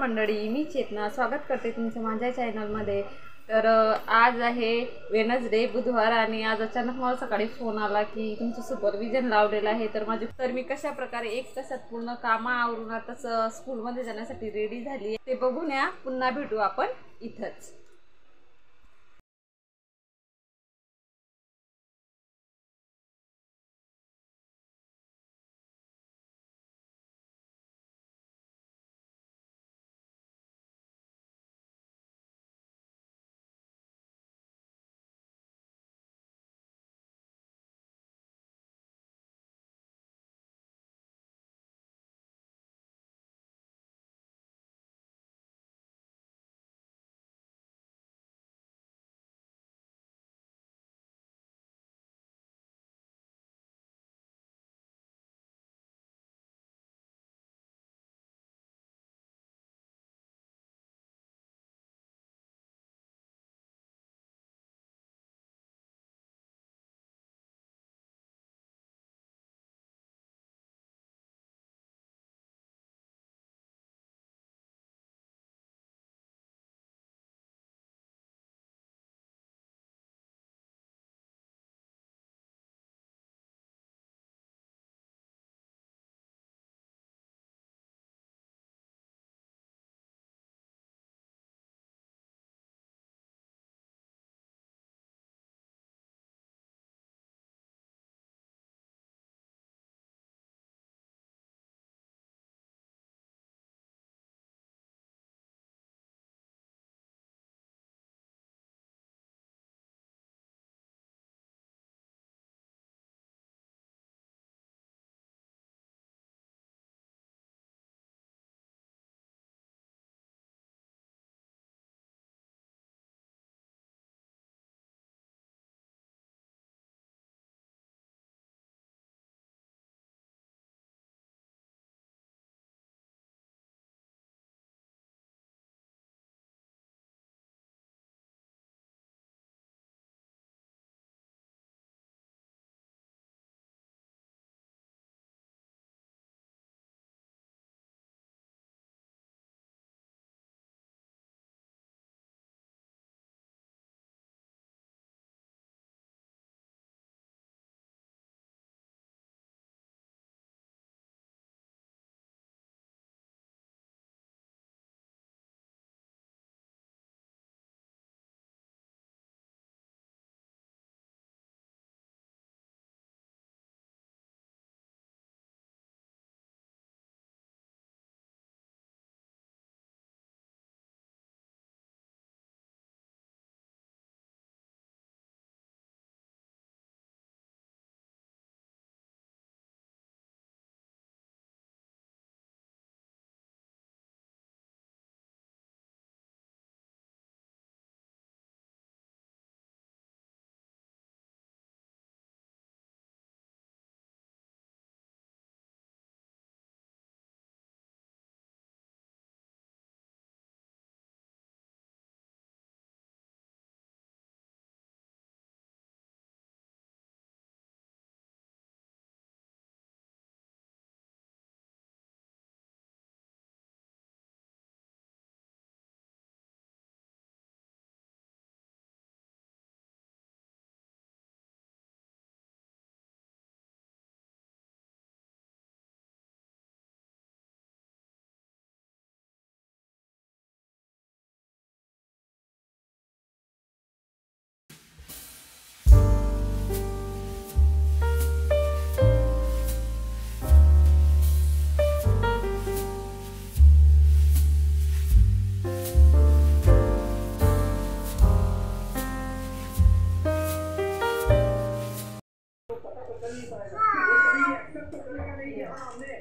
मंडळी, मी चेतना स्वागत करते तुमचं माझ्या चॅनलमध्ये। तर आज आहे वेडनेसडे बुधवार आणि आज अचानक मला सकाळी फोन आला की तुमचं सुपरविजन लावलेलं आहे। तर मी कशा प्रकारे एक तासात पूर्ण काम आवरून आता स्कूलमध्ये जाण्यासाठी रेडी झाली ते बघून या। पुन्हा भेटू आपण इथंच।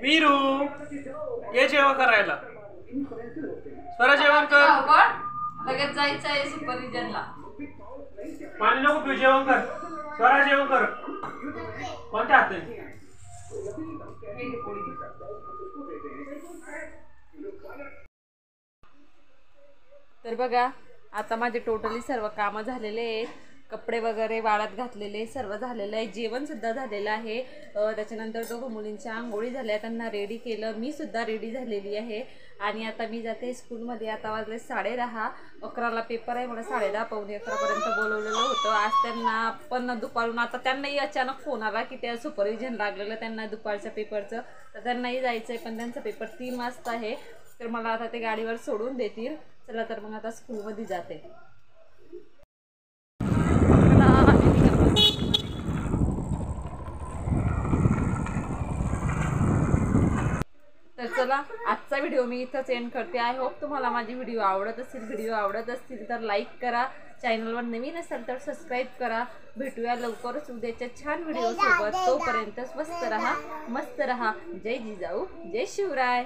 वीरू ये जेवण करायला। स्वरा जेवण कर। लगेच जायचं आहे सुपरविजनला। पाणी नको पिऊ, जेवण कर। स्वरा जेवण कर। कोणत्या हात तर बघा आता माझे टोटली सर्व कामं झालेले आहेत कपडे वगैरे वाळत घातलेले सर्व झालेलं आहे, जेवणसुद्धा झालेलं आहे. त्याच्यानंतर दोघं मुलींच्या आंघोळी झाल्या, त्यांना रेडी केलं, मी सुद्धा रेडी झालेली आहे. आणि आता मी जाते स्कूलमध्ये. आता वाजले 10:30, 11ला पेपर आहे, मला 10:30 पावणे 11पर्यंत बोलवलेलं होतं. आज त्यांना पण दुपारून आता त्यांनाही अचानक फोन आला की त्या सुपरविजन लागलेलं त्यांना दुपारच्या पेपरचं, तर त्यांनाही जायचं आहे, पण त्यांचा पेपर 3 वाजता आहे. तर मला आता ते गाडीवर सोडून देतील. चला तर मग आता स्कूलमध्ये जाते. तर चला आजचा व्हिडिओ मी इथंच एंड करते. आय होप तुम्हाला माझी व्हिडिओ आवडत असतील तर लाईक करा, चॅनलवर नवीन असेल तर सबस्क्राईब करा. भेटूया लवकरच उद्याच्या छान व्हिडिओ सोबत. तोपर्यंत स्वस्त रहा, मस्त रहा. जय जिजाऊ, जय शिवराय.